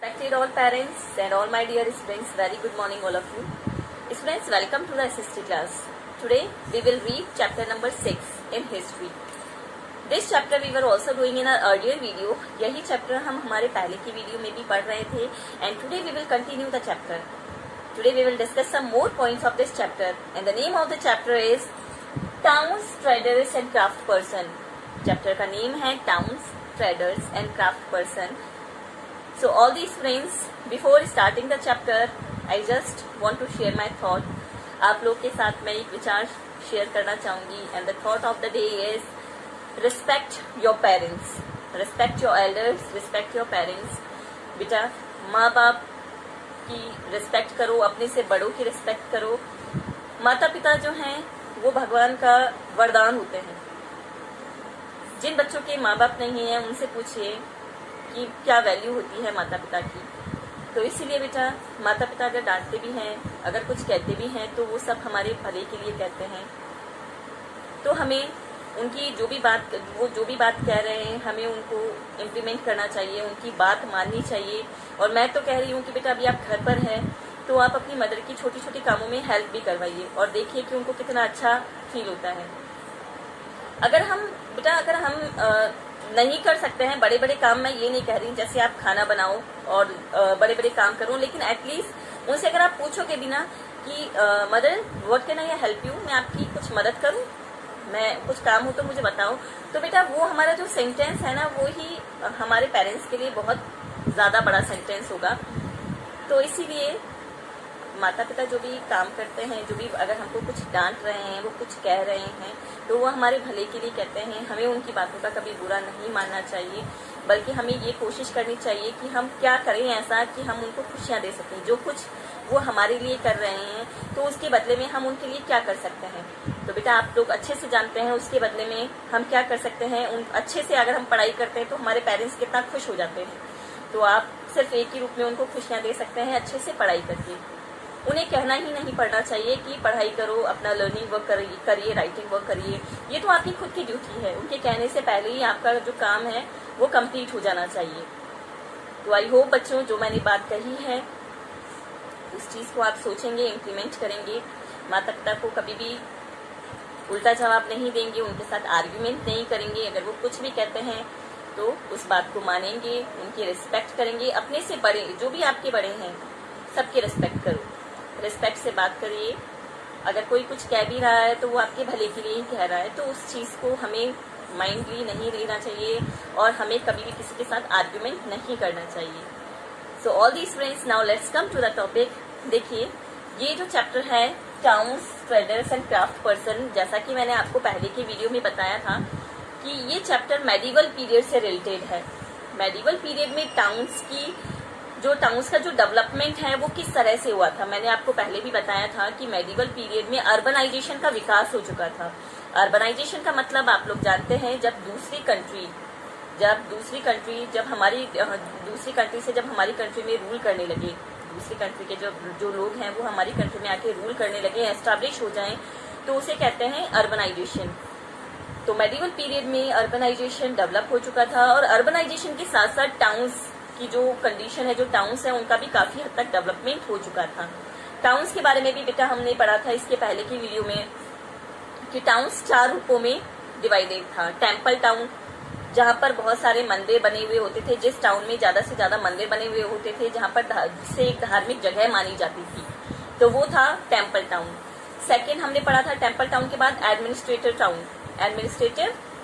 Respected all parents and all my dear students, very good morning all of you. Students, welcome to the SST class. Today we will read chapter number 6 in history. This chapter we were also doing in our earlier video. यही chapter हम हमारे पहले की video में भी पढ़ रहे थे and today we will continue the chapter. Today we will discuss some more points of this chapter and the name of the chapter is Towns, Traders and Craft Person. Chapter का name है Towns, Traders and Craft Person. So all these friends, before starting the chapter, I just want to share my thought. आप लोग के साथ मैं एक विचार share करना चाहूँगी and the thought of the day is respect your parents, respect your elders, respect your parents. बेटा माँ बाप की रिस्पेक्ट करो, अपने से बड़ों की रिस्पेक्ट करो. माता पिता जो हैं वो भगवान का वरदान होते हैं. जिन बच्चों के माँ बाप नहीं हैं उनसे पूछिए कि क्या वैल्यू होती है माता पिता की. तो इसीलिए बेटा माता पिता अगर डांटते भी हैं, अगर कुछ कहते भी हैं तो वो सब हमारे भले के लिए कहते हैं. तो हमें उनकी जो भी बात कह रहे हैं हमें उनको इम्प्लीमेंट करना चाहिए, उनकी बात माननी चाहिए. और मैं तो कह रही हूँ कि बेटा अभी आप घर पर हैं तो आप अपनी मदर की छोटी छोटी कामों में हेल्प भी करवाइए और देखिए कि उनको कितना अच्छा फील होता है. अगर हम नहीं कर सकते हैं बड़े बड़े काम, मैं ये नहीं कह रही जैसे आप खाना बनाओ और बड़े बड़े काम करो, लेकिन एटलीस्ट उनसे अगर आप पूछोगे भी ना कि mother what can I help you, मैं आपकी कुछ मदद करूं, मैं कुछ काम हो तो मुझे बताओ, तो बेटा वो हमारा जो सेंटेंस है ना वो ही हमारे पेरेंट्स के लिए बहुत ज़्यादा बड़ा सेंटेंस होगा. तो इसीलिए माता पिता जो भी काम करते हैं, जो भी अगर हमको कुछ डांट रहे हैं, वो कुछ कह रहे हैं तो वो हमारे भले के लिए कहते हैं. हमें उनकी बातों का कभी बुरा नहीं मानना चाहिए, बल्कि हमें ये कोशिश करनी चाहिए कि हम क्या करें ऐसा कि हम उनको खुशियाँ दे सकें. जो कुछ वो हमारे लिए कर रहे हैं तो उसके बदले में हम उनके लिए क्या कर सकते हैं. तो बेटा आप लोग अच्छे से जानते हैं उसके बदले में हम क्या कर सकते हैं. उन अच्छे से अगर हम पढ़ाई करते हैं तो हमारे पेरेंट्स कितना खुश हो जाते हैं. तो आप सिर्फ एक ही रूप में उनको खुशियाँ दे सकते हैं, अच्छे से पढ़ाई करके. उन्हें कहना ही नहीं पड़ना चाहिए कि पढ़ाई करो, अपना लर्निंग वर्क करिए, राइटिंग वर्क करिए. ये तो आपकी खुद की ड्यूटी है. उनके कहने से पहले ही आपका जो काम है वो कंप्लीट हो जाना चाहिए. तो आई होप बच्चों जो मैंने बात कही है उस चीज़ को आप सोचेंगे, इम्प्लीमेंट करेंगे. माता पिता को कभी भी उल्टा जवाब नहीं देंगे, उनके साथ आर्ग्यूमेंट नहीं करेंगे. अगर वो कुछ भी कहते हैं तो उस बात को मानेंगे, उनकी रिस्पेक्ट करेंगे. अपने से बड़े जो भी आपके बड़े हैं सबकी रिस्पेक्ट करो, रिस्पेक्ट से बात करिए. अगर कोई कुछ कह भी रहा है तो वो आपके भले के लिए ही कह रहा है, तो उस चीज़ को हमें माइंडली नहीं लेना चाहिए और हमें कभी भी किसी के साथ आर्ग्यूमेंट नहीं करना चाहिए. So all these friends, now let's come to the topic. देखिए ये जो चैप्टर है towns, traders and craft person, जैसा कि मैंने आपको पहले की वीडियो में बताया था कि ये चैप्टर मेडिवल पीरियड से रिलेटेड है. मेडिवल पीरियड में टाउन्स का जो डेवलपमेंट है वो किस तरह से हुआ था. मैंने आपको पहले भी बताया था कि मेडिवल पीरियड में अर्बनाइजेशन का विकास हो चुका था. अर्बनाइजेशन का मतलब आप लोग जानते हैं जब दूसरी कंट्री से जब हमारी कंट्री में रूल करने लगे, दूसरी कंट्री के जो लोग हैं वो हमारी कंट्री में आके रूल करने लगे, एस्टैब्लिश हो जाएं, तो उसे कहते हैं अर्बनाइजेशन. तो मेडिवल पीरियड में अर्बनाइजेशन डेवलप हो चुका था और अर्बनाइजेशन के साथ साथ टाउन्स की जो कंडीशन है, जो टाउन्स है उनका भी काफी हद तक डेवलपमेंट हो चुका था. टाउन्स के बारे में भी बेटा हमने पढ़ा था इसके पहले की वीडियो में कि टाउन्स 4 रूपों में डिवाइडेड था. टेम्पल टाउन, जहाँ पर बहुत सारे मंदिर बने हुए होते थे, जिस टाउन में ज्यादा से ज्यादा मंदिर बने हुए होते थे, जहाँ पर से एक धार्मिक जगह मानी जाती थी, तो वो था टेम्पल टाउन. सेकेंड हमने पढ़ा था टेम्पल टाउन के बाद एडमिनिस्ट्रेटिव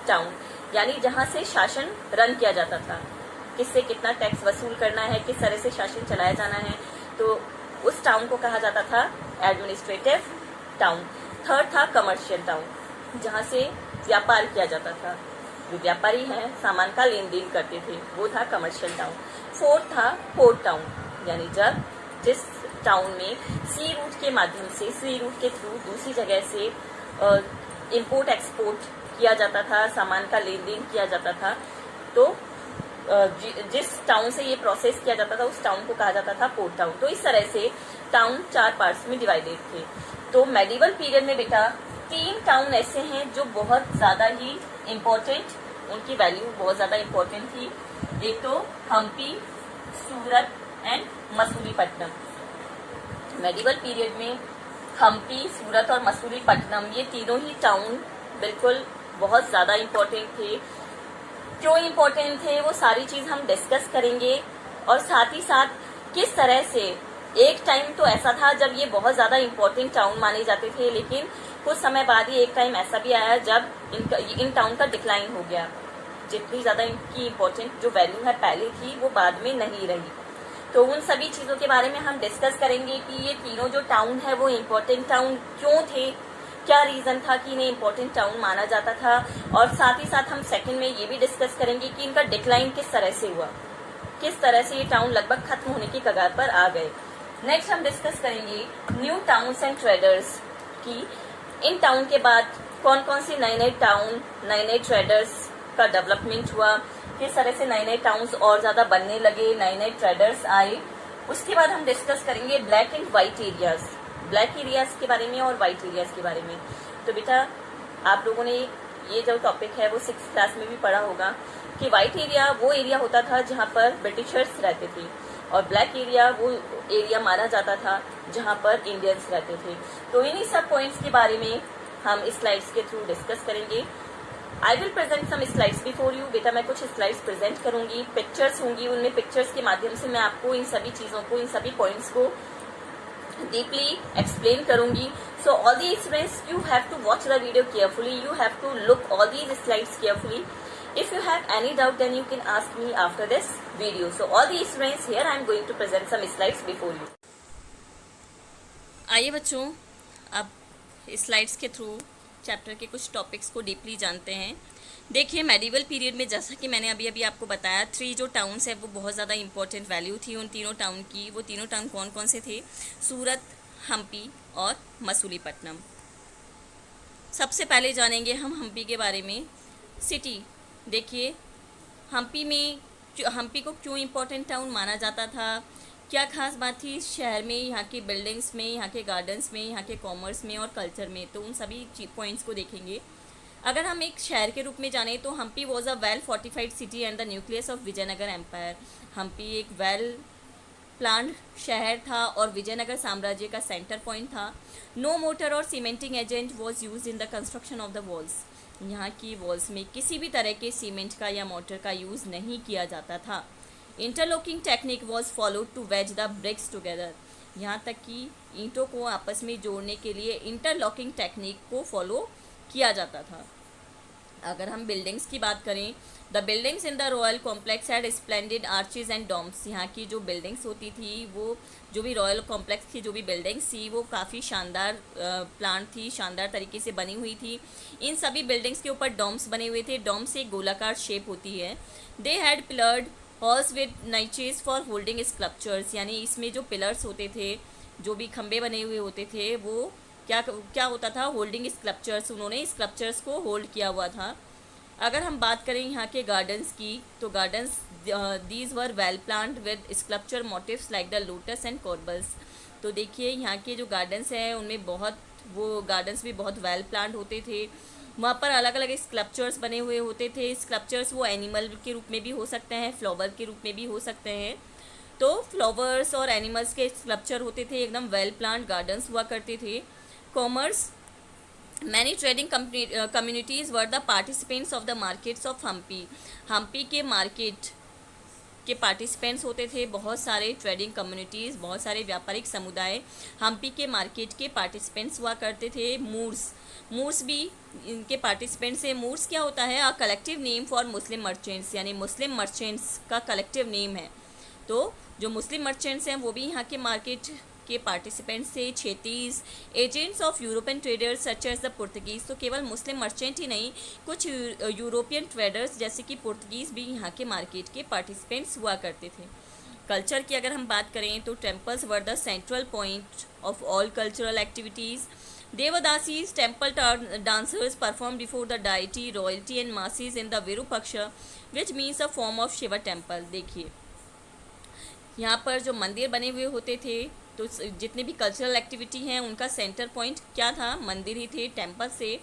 टाउन, यानी जहाँ से शासन रन किया जाता था, किससे कितना टैक्स वसूल करना है, किस तरह से शासन चलाया जाना है, तो उस टाउन को कहा जाता था एडमिनिस्ट्रेटिव टाउन. थर्ड था कमर्शियल टाउन, जहाँ से व्यापार किया जाता था, जो व्यापारी हैं सामान का लेन देन करते थे, वो था कमर्शियल टाउन. फोर्थ था पोर्ट टाउन, यानी जिस टाउन में सी रूट के माध्यम से, सी रूट के थ्रू दूसरी जगह से इंपोर्ट एक्सपोर्ट किया जाता था, सामान का लेन देन किया जाता था, तो जिस टाउन से ये प्रोसेस किया जाता था उस टाउन को कहा जाता था पोर्ट टाउन. तो इस तरह से टाउन 4 पार्ट्स में डिवाइडेड थे. तो मेडिवल पीरियड में बेटा 3 टाउन ऐसे हैं जो बहुत ज्यादा ही इम्पोर्टेंट, उनकी वैल्यू बहुत ज्यादा इम्पोर्टेंट थी. एक तो हम्पी, सूरत एंड मसूलीपट्टनम। मेडिवल पीरियड में हम्पी, सूरत और मसूलीपट्टनम ये तीनों ही टाउन बिल्कुल बहुत ज़्यादा इम्पोर्टेंट थे। क्यों इम्पोर्टेंट थे वो सारी चीज़ हम डिस्कस करेंगे, और साथ ही साथ किस तरह से एक टाइम तो ऐसा था जब ये बहुत ज़्यादा इम्पोर्टेंट टाउन माने जाते थे, लेकिन कुछ समय बाद ही एक टाइम ऐसा भी आया जब इन टाउन का डिक्लाइन हो गया। जितनी ज़्यादा इनकी इम्पोर्टेंट जो वैल्यू है पहले थी वो बाद में नहीं रही। तो उन सभी चीज़ों के बारे में हम डिस्कस करेंगे कि ये तीनों जो टाउन है वो इम्पोर्टेंट टाउन क्यों थे, क्या रीज़न था कि इन्हें इम्पोर्टेंट टाउन माना जाता था, और साथ ही साथ हम सेकंड में ये भी डिस्कस करेंगे कि इनका डिक्लाइन किस तरह से हुआ, किस तरह से ये टाउन लगभग खत्म होने की कगार पर आ गए। नेक्स्ट हम डिस्कस करेंगे न्यू टाउन्स एंड ट्रेडर्स की इन टाउन के बाद कौन कौन सी नए नए टाउन, नए नए ट्रेडर्स का डेवलपमेंट हुआ, किस तरह से नए नए टाउन्स और ज़्यादा बनने लगे, नए नए ट्रेडर्स आए। उसके बाद हम डिस्कस करेंगे black and white areas, black areas के बारे में और वाइट एरियाज के बारे में। तो बेटा आप लोगों ने ये जो टॉपिक है वो 6th क्लास में भी पढ़ा होगा कि वाइट एरिया वो एरिया होता था जहाँ पर ब्रिटिशर्स रहते थे, और ब्लैक एरिया वो एरिया माना जाता था जहाँ पर इंडियंस रहते थे। तो इन्हीं सब पॉइंट्स के बारे में हम इस स्लाइड्स के थ्रू डिस्कस करेंगे। I will present some slides before you. बेटा मैं कुछ स्लाइड्स प्रेजेंट करूंगी, पिक्चर्स होंगी, उनमें पिक्चर्स के माध्यम से मैं आपको इन सभी चीज़ों को, इन सभी पॉइंट्स को डीपली एक्सप्लेन करूंगी। So all the students you have to watch the video carefully, you have to look all these slides carefully. If you have any doubt, then you can ask me after this video. So all the students here, I am going to present some slides before you. आइए बच्चों, अब slides के through chapter के कुछ topics को deeply जानते हैं। देखिए मेडिवल पीरियड में जैसा कि मैंने अभी अभी आपको बताया, 3 जो टाउन्स है वो बहुत ज़्यादा इंपॉर्टेंट वैल्यू थी उन तीनों टाउन की। वो तीनों टाउन कौन कौन से थे? सूरत, हम्पी और मसूलीपट्टनम। सबसे पहले जानेंगे हम हम्पी के बारे में। सिटी देखिए, हम्पी को क्यों इम्पोर्टेंट टाउन माना जाता था, क्या खास बात थी इस शहर में, यहाँ की बिल्डिंग्स में, यहाँ के गार्डन्स में, यहाँ के कॉमर्स में और कल्चर में, तो उन सभी पॉइंट्स को देखेंगे। अगर हम एक शहर के रूप में जाने तो Hampi was a well fortified city and the nucleus of Vijayanagara empire. Hampi एक वेल प्लान्ड शहर था और विजयनगर साम्राज्य का सेंटर पॉइंट था। नो मोटर और cementing agent was use in the construction of the walls. यहाँ की वॉल्स में किसी भी तरह के सीमेंट का या मोटर का यूज़ नहीं किया जाता था। Interlocking technique was followed to wedge the bricks together. यहाँ तक कि ईंटों को आपस में जोड़ने के लिए इंटरलॉकिंग टेक्निक को फॉलो किया जाता था। अगर हम बिल्डिंग्स की बात करें, the buildings in the royal complex had splendid arches and domes. यहाँ की जो बिल्डिंग्स होती थी, वो जो भी रॉयल कॉम्प्लेक्स की जो भी बिल्डिंग्स थी वो काफ़ी शानदार प्लान थी, शानदार तरीके से बनी हुई थी। इन सभी बिल्डिंग्स के ऊपर डॉम्स बने हुए थे। डॉम्स एक गोलाकार शेप होती है। They had pillared halls with niches for holding sculptures. यानी इसमें जो पिलर्स होते थे, जो भी खंबे बने हुए होते थे, वो क्या होता था? होल्डिंग स्कल्पचर्स, उन्होंने स्कल्पचर्स को होल्ड किया हुआ था। अगर हम बात करें यहाँ के गार्डन्स की, तो gardens these were well planned with sculpture motifs like the lotus and corbels. तो देखिए यहाँ के जो गार्डन्स हैं उनमें वो गार्डन्स भी बहुत वेल प्लान्ड होते थे। वहाँ पर अलग अलग स्कल्पचर्स बने हुए होते थे। स्कल्पचर्स वो एनिमल के रूप में भी हो सकते हैं, फ्लावर के रूप में भी हो सकते हैं। तो फ्लावर्स और एनिमल्स के स्कल्पचर होते थे, एकदम वेल प्लान्ड गार्डन्स हुआ करते थे। Commerce, many trading communities were the participants of the markets of Hampi. Hampi के मार्केट के पार्टिसिपेंट्स होते थे बहुत सारे ट्रेडिंग कम्युनिटीज़, बहुत सारे व्यापारिक समुदाय हम्पी के मार्केट के पार्टिसिपेंट्स हुआ करते थे। मूर्स भी इनके पार्टिसिपेंट्स हैं। मूर्स क्या होता है? A collective name for Muslim merchants, यानी मुस्लिम मर्चेंट्स का कलेक्टिव नेम है। तो जो मुस्लिम मर्चेंट्स हैं वो भी यहाँ के मार्केट के पार्टिसिपेंट्स थे। Chettis, agents of European traders such as the Portuguese. तो केवल मुस्लिम मर्चेंट ही नहीं, कुछ यूरोपियन ट्रेडर्स जैसे कि पुर्तगीज़ भी यहाँ के मार्केट के पार्टिसिपेंट्स हुआ करते थे। कल्चर की अगर हम बात करें तो temples were the central point of all cultural activities. Devadasis temple dancers perform before the deity, royalty and masses in the Virupaksha which means a form of Shiva temple. देखिए यहाँ पर जो मंदिर बने हुए होते थे, तो जितने भी कल्चरल एक्टिविटी हैं उनका सेंटर पॉइंट क्या था? मंदिर ही थे, टेम्पल से।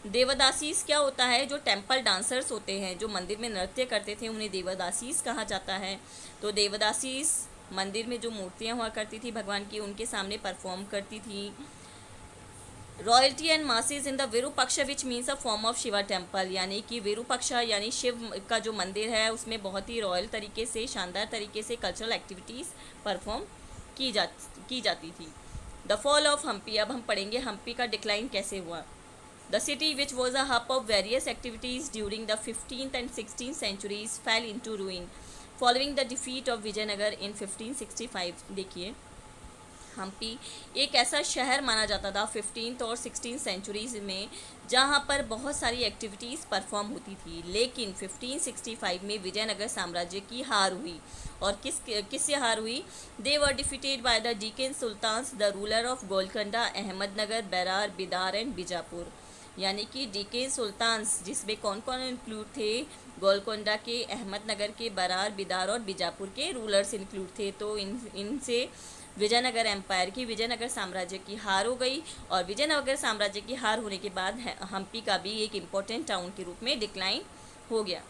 देवदासीस क्या होता है? जो टेम्पल डांसर्स होते हैं, जो मंदिर में नृत्य करते थे, उन्हें देवदासीस कहा जाता है। तो देवदासीस मंदिर में जो मूर्तियाँ हुआ करती थी भगवान की, उनके सामने परफॉर्म करती थी। Royalty and masses in the Virupaksha which means a form of Shiva temple, यानी कि विरूपाक्ष यानी शिव का जो मंदिर है उसमें बहुत ही रॉयल तरीके से, शानदार तरीके से कल्चरल एक्टिविटीज़ परफॉर्म की जाती थी। द फॉल ऑफ हम्पी, अब हम पढ़ेंगे हम्पी का डिक्लाइन कैसे हुआ। The city which was a hub of various activities during the 15th and 16th centuries fell into ruin following the defeat of Vijayanagara in 1565। देखिए हम्पी एक ऐसा शहर माना जाता था 15th और 16th सेंचुरीज़ में जहाँ पर बहुत सारी एक्टिविटीज़ परफॉर्म होती थी, लेकिन 1565 में विजयनगर साम्राज्य की हार हुई। और किससे हार हुई? They were defeated by the Deccan sultans the ruler of Golconda, Ahmadnagar, Berar, Bidar and Bijapur. यानी कि डीकन सुल्तान्स जिसमें कौन कौन इंक्लूड थे? गोलकोंडा के, अहमदनगर के, बरार, बिदार और बीजापुर के रूलर्स इंक्लूड थे। तो इनसे विजयनगर एम्पायर की, विजयनगर साम्राज्य की हार हो गई। और विजयनगर साम्राज्य की हार होने के बाद हम्पी का भी एक इम्पोर्टेंट टाउन के रूप में डिक्लाइन हो गया।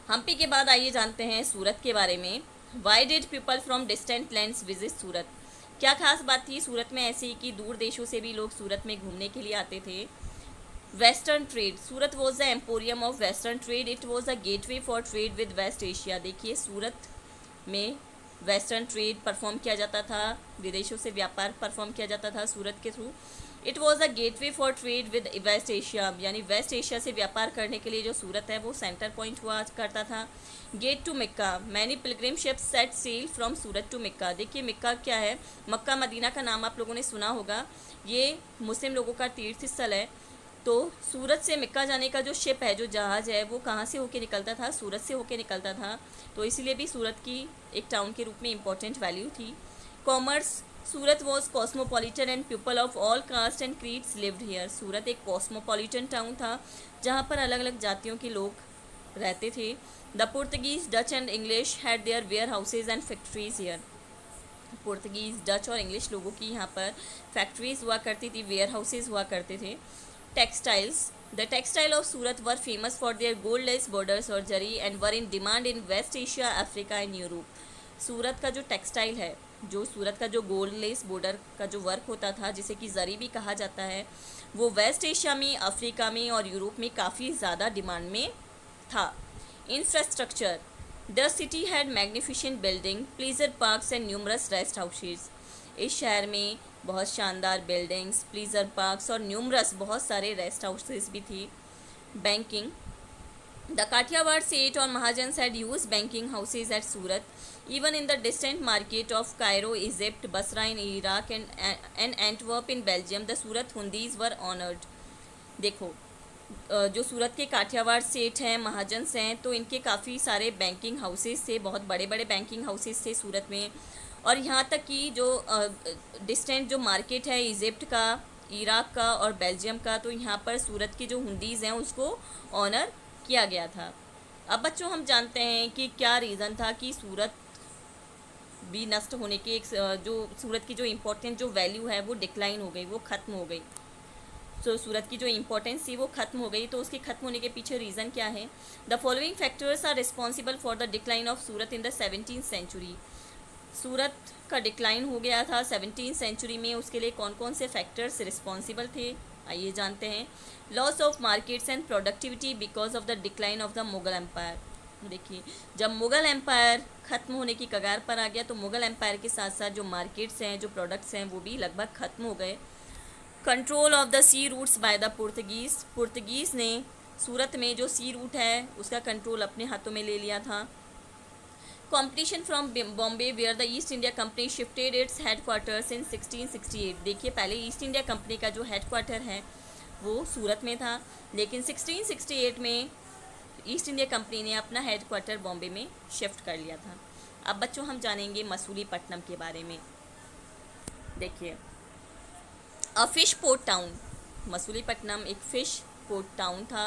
हम्पी के बाद आइए जानते हैं सूरत के बारे में। Why did people from distant lands visit Surat? क्या खास बात थी सूरत में ऐसी कि दूर देशों से भी लोग सूरत में घूमने के लिए आते थे? Western trade, Surat was the emporium of western trade, it was the gateway for trade with West Asia. देखिए सूरत में वेस्टर्न ट्रेड परफॉर्म किया जाता था, विदेशों से व्यापार परफॉर्म किया जाता था सूरत के through. It was a gateway for trade with West Asia, यानी वेस्ट एशिया से व्यापार करने के लिए जो सूरत है वो सेंटर पॉइंट हुआ करता था। Gate to Mecca, many pilgrim ships set sail from Surat to Mecca. देखिए मक्का क्या है? मक्का मदीना का नाम आप लोगों ने सुना होगा, ये मुस्लिम लोगों का तीर्थ स्थल है। तो सूरत से मक्का जाने का जो शिप है, जो जहाज़ है, वो कहाँ से होके निकलता था? सूरत से होके निकलता था। तो इसीलिए भी सूरत की एक टाउन के रूप में इम्पोर्टेंट वैल्यू थी। Commerce, Surat was cosmopolitan and people of all caste and creeds lived here. Surat एक कॉस्मोपॉलिटन टाउन था जहाँ पर अलग अलग जातियों के लोग रहते थे। The Portuguese, Dutch and English had their warehouses and factories here. Portuguese, Dutch और इंग्लिश लोगों की यहाँ पर फैक्ट्रीज हुआ करती थी, वेयर हाउसेज हुआ करते थे। Textiles, the textile of Surat were famous for their gold-lace borders और जरी and were in demand in West Asia, Africa and Europe। सूरत का जो टेक्सटाइल है, जो सूरत का जो गोल्ड लेस बॉर्डर का जो वर्क होता था, जिसे कि जरी भी कहा जाता है, वो वेस्ट एशिया में, अफ्रीका में और यूरोप में काफ़ी ज़्यादा डिमांड में था। Infrastructure, the city had magnificent building, pleaser parks and numerous rest houses. इस शहर में बहुत शानदार बिल्डिंग्स, प्लीजर पार्क्स और न्यूमरस बहुत सारे रेस्ट हाउसेस भी थी। बैंकिंग, द काठियावाड़ सेठ और mahajans had used banking houses at Surat even in the distant market of Cairo, Egypt, Basra in Iraq and Antwerp in Belgium the Surat hundis were honoured. देखो जो सूरत के काठियावाड़ सेठ हैं, महाजन्स हैं, तो इनके काफ़ी सारे बैंकिंग हाउसेस थे, बहुत बड़े बड़े बैंकिंग हाउसेस थे सूरत में। और यहाँ तक कि जो डिस्टेंट जो मार्केट है इजिप्ट का, इराक का और बेल्जियम का, तो यहाँ पर सूरत की जो हुंडीज़ हैं उसको ऑनर किया गया था। अब बच्चों हम जानते हैं कि क्या रीज़न था कि सूरत भी नष्ट होने के जो सूरत की जो इम्पोर्टेंट जो वैल्यू है वो डिक्लाइन हो गई, वो ख़त्म हो गई। तो सूरत की जो इम्पोर्टेंस थी वो ख़त्म हो गई। तो उसके ख़त्म होने के पीछे रीज़न क्या है? The following factors are responsible for the decline of Surat in the 17th century. Surat का डिक्लाइन हो गया था 17th सेंचुरी में, उसके लिए कौन कौन से फैक्टर्स रिस्पॉन्सिबल थे आइए जानते हैं। Loss of markets and productivity because of the decline of the Mughal empire. देखिए जब मुगल एम्पायर ख़त्म होने की कगार पर आ गया तो मुगल एम्पायर के साथ साथ जो मार्केट्स हैं, जो प्रोडक्ट्स हैं, वो भी लगभग ख़त्म हो गए। Control of the sea routes by the Portuguese ने सूरत में जो सी रूट है उसका कंट्रोल अपने हाथों में ले लिया था। Competition from Bombay where the East India Company shifted its headquarters in 1668। देखिए पहले ईस्ट इंडिया कंपनी का जो हेडक्वार्टर है वो सूरत में था, लेकिन 1668 में ईस्ट इंडिया कंपनी ने अपना हेडक्वार्टर बॉम्बे में शिफ्ट कर लिया था। अब बच्चों हम जानेंगे मसूलीपट्टनम के बारे में। देखिए a fish port town, Masulipatnam एक फ़िश पोर्ट टाउन था।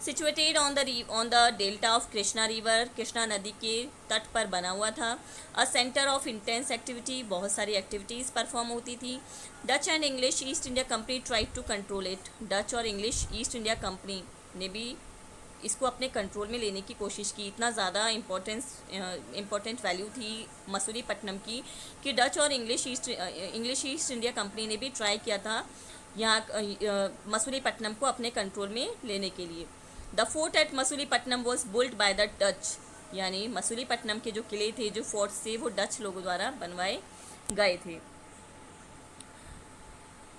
Situated on the delta of Krishna river, Krishna नदी के तट पर बना हुआ था। A centre of intense activity, बहुत सारी एक्टिविटीज़ परफॉर्म होती थी। Dutch and English East India company tried to control it. Dutch और इंग्लिश ईस्ट इंडिया कंपनी ने भी इसको अपने कंट्रोल में लेने की कोशिश की। इतना ज़्यादा इम्पोर्टेंट वैल्यू थी मसूलीपट्टनम की कि डच और इंग्लिश ईस्ट इंडिया कंपनी ने भी ट्राई किया था यहाँ मसूलीपट्टनम को अपने कंट्रोल में लेने के लिए। The fort eight Masulipatnam was built by the Dutch, यानी मसूलीपट्टनम के जो किले थे, जो फोर्ट्स थे, वो डच लोगों द्वारा बनवाए गए थे।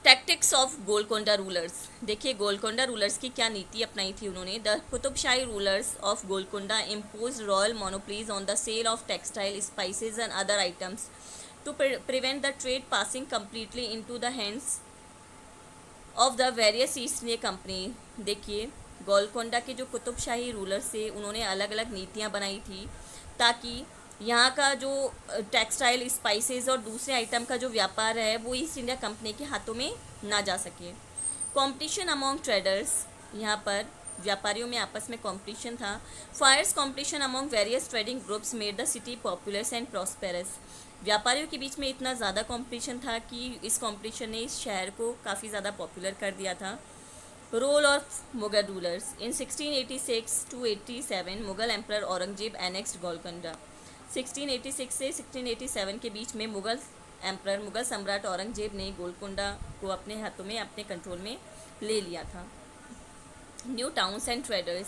टैक्टिक्स ऑफ गोलकोंडा रूलर्स, देखिए गोलकोंडा रूलर्स की क्या नीति अपनाई थी उन्होंने। The Qutb Shahi rulers of Golconda impose royal monopolies on the sale of textile, spices and other items to prevent the trade passing completely into the hands of the various East India company. देखिए गोलकोंडा के जो Qutb Shahi rulers थे उन्होंने अलग अलग नीतियाँ बनाई थी ताकि यहाँ का जो टेक्सटाइल, स्पाइसेस और दूसरे आइटम का जो व्यापार है वो ईस्ट इंडिया कंपनी के हाथों में ना जा सके। कंपटीशन अमॉन्ग ट्रेडर्स, यहाँ पर व्यापारियों में आपस में कंपटीशन था। Fierce competition among various trading groups made the city populous and prosperous, व्यापारियों के बीच में इतना ज़्यादा कंपटीशन था कि इस कंपटीशन ने इस शहर को काफ़ी ज़्यादा पॉपुलर कर दिया था। Role of Mughal rulers, in 1686 to 87 Mughal emperor Aurangzeb annexed Golconda. 1686 से 1687 के बीच में मुगल सम्राट औरंगजेब ने गोलकोंडा को अपने हाथों में, अपने कंट्रोल में ले लिया था। New towns and traders,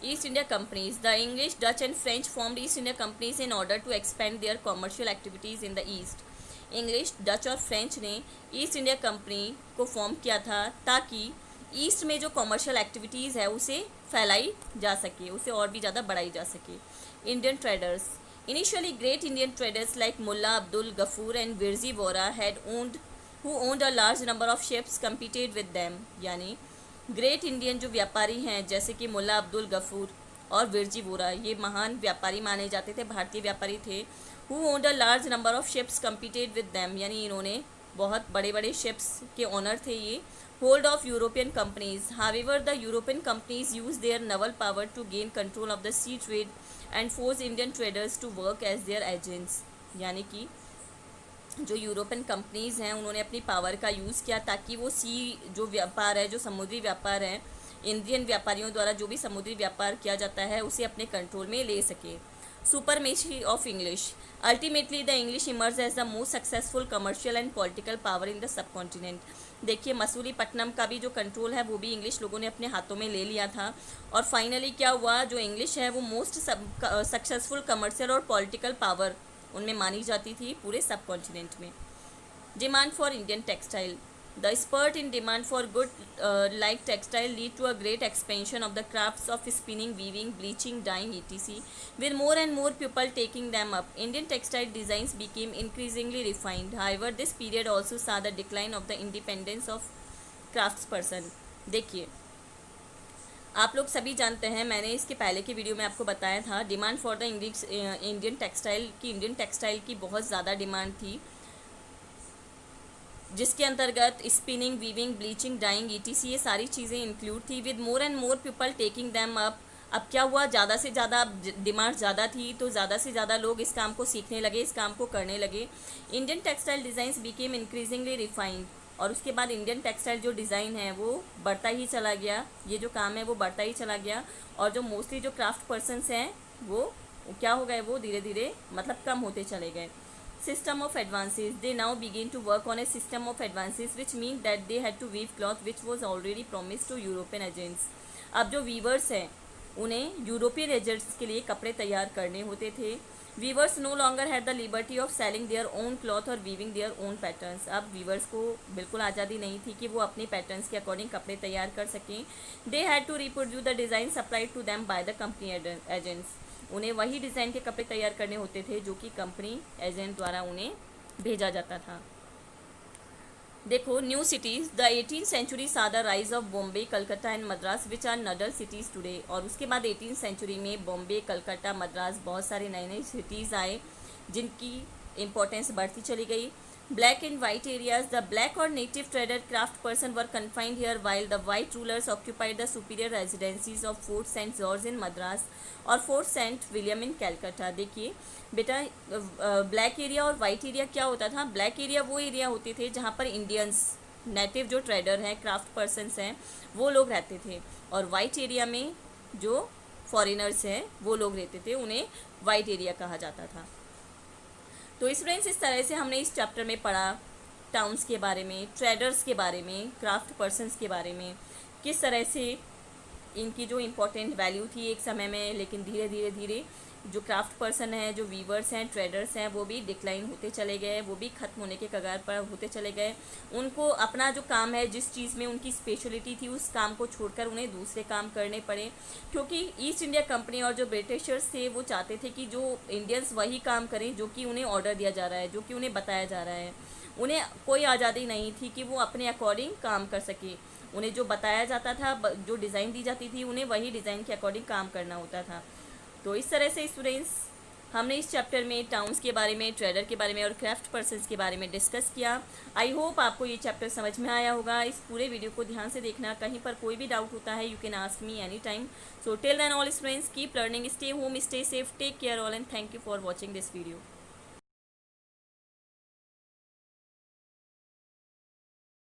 East India companies, the English, Dutch and French formed East India companies in order to expand their commercial activities in the East. English, Dutch और फ्रेंच ने ईस्ट इंडिया कंपनी को form किया था ताकि east में जो commercial activities है उसे फैलाई जा सके, उसे और भी ज़्यादा बढ़ाई जा सके। Indian traders, initially great Indian traders like Mulla Abdul Gafoor and Virji Vora who owned a large number of ships competed with them, यानी ग्रेट इंडियन जो व्यापारी हैं जैसे कि मुल्ला अब्दुल गफूर और विरजी वोरा, ये महान व्यापारी माने जाते थे, भारतीय व्यापारी थे। who owned a large number of ships competed with them, यानी इन्होंने बहुत बड़े बड़े शिप्स के ओनर थे ये। Hold of European companies, however the European companies use their naval power to gain control of the sea trade and force Indian traders to work as their agents, यानी कि जो यूरोपियन कंपनीज़ हैं उन्होंने अपनी power का use किया ताकि वो जो व्यापार है, जो समुद्री व्यापार है, इंडियन व्यापारियों द्वारा जो भी समुद्री व्यापार किया जाता है उसे अपने कंट्रोल में ले सके। Supremacy of English, ultimately the English emerge as the most successful commercial and political power in the subcontinent. देखिए मसूलीपट्टनम का भी जो कंट्रोल है वो भी इंग्लिश लोगों ने अपने हाथों में ले लिया था और फाइनली क्या हुआ, जो इंग्लिश है वो मोस्ट सक्सेसफुल कमर्शियल और पॉलिटिकल पावर उनमें मानी जाती थी पूरे सब कॉन्टिनेंट में। Demand for Indian textile, the spurt in demand for good like textile lead to a great expansion of the crafts of spinning, weaving, bleaching, dyeing etc. With more and more people taking them up, Indian textile designs became increasingly refined. However, this period also saw the decline of the independence of craftsperson. देखिए आप लोग सभी जानते हैं, मैंने इसके पहले के वीडियो में आपको बताया था, demand for the Indian textile की बहुत ज़्यादा डिमांड थी, जिसके अंतर्गत spinning, weaving, bleaching, dyeing etc. ये सारी चीज़ें इंक्लूड थी। With more and more people taking them up, अब क्या हुआ, ज़्यादा से ज़्यादा डिमांड ज़्यादा थी तो ज़्यादा से ज़्यादा लोग इस काम को सीखने लगे, इस काम को करने लगे। Indian textile designs became increasingly refined, और उसके बाद इंडियन टेक्सटाइल जो डिज़ाइन है वो बढ़ता ही चला गया, ये जो काम है वो बढ़ता ही चला गया और जो मोस्टली जो क्राफ्ट पर्सनस हैं वो क्या हो गए, वो धीरे धीरे मतलब कम होते चले गए। System of advances, they now begin to work on a system of advances which mean that they had to weave cloth which was already promised to European agents. अब जो वीवर्स हैं उन्हें यूरोपियन एजेंट्स के लिए कपड़े तैयार करने होते थे। Weavers no longer had the liberty of selling their own cloth और वीविंग देयर ओन पैटर्न्स। अब वीवर्स को बिल्कुल आज़ादी नहीं थी कि वो अपने पैटर्न्स के अकॉर्डिंग कपड़े तैयार कर सकें। They had to reproduce the design supplied to them by the company agents, उन्हें वही डिज़ाइन के कपड़े तैयार करने होते थे जो कि कंपनी एजेंट द्वारा उन्हें भेजा जाता था। देखो new cities, the 18th century saw the rise of Bombay, Calcutta and Madras which are nodal cities today. और उसके बाद 18th सेंचुरी में बॉम्बे, कलकत्ता, मद्रास बहुत सारे नए नए सिटीज़ आए जिनकी इम्पोर्टेंस बढ़ती चली गई। Black and white areas, the black or native trader craft person were confined here while the white rulers occupied the superior residencies of Fort St. George in Madras और Fort St. William in Calcutta। देखिए बेटा black area और white area क्या होता था, black area वो area होते थे जहाँ पर इंडियंस, नेटिव जो ट्रेडर हैं, क्राफ्ट पर्सनस हैं, वो लोग रहते थे और वाइट एरिया में जो फॉरेनर्स हैं वो लोग रहते थे, उन्हें वाइट एरिया कहा जाता था। तो स्टूडेंट्स इस तरह से हमने इस चैप्टर में पढ़ा टाउन्स के बारे में, ट्रेडर्स के बारे में, क्राफ्ट पर्सन्स के बारे में, किस तरह से इनकी जो इम्पोर्टेंट वैल्यू थी एक समय में, लेकिन धीरे धीरे धीरे जो क्राफ्ट पर्सन हैं, जो वीवर्स हैं, ट्रेडर्स हैं, वो भी डिक्लाइन होते चले गए, वो भी ख़त्म होने के कगार पर होते चले गए। उनको अपना जो काम है, जिस चीज़ में उनकी स्पेशलिटी थी, उस काम को छोड़कर उन्हें दूसरे काम करने पड़े, क्योंकि ईस्ट इंडिया कंपनी और जो ब्रिटिशर्स थे वो चाहते थे कि जो इंडियंस वही काम करें जो कि उन्हें ऑर्डर दिया जा रहा है, जो कि उन्हें बताया जा रहा है। उन्हें कोई आज़ादी नहीं थी कि वो अपने अकॉर्डिंग काम कर सके। उन्हें जो बताया जाता था, जो डिज़ाइन दी जाती थी, उन्हें वही डिज़ाइन के अकॉर्डिंग काम करना होता था। तो इस तरह से स्टूडेंट्स हमने इस चैप्टर में टाउन्स के बारे में, ट्रेडर के बारे में और क्राफ्ट पर्सन्स के बारे में डिस्कस किया। आई होप आपको ये चैप्टर समझ में आया होगा। इस पूरे वीडियो को ध्यान से देखना, कहीं पर कोई भी डाउट होता है you can ask me any time. So till then all students keep learning, stay home, stay safe, take care all and thank you for watching this video.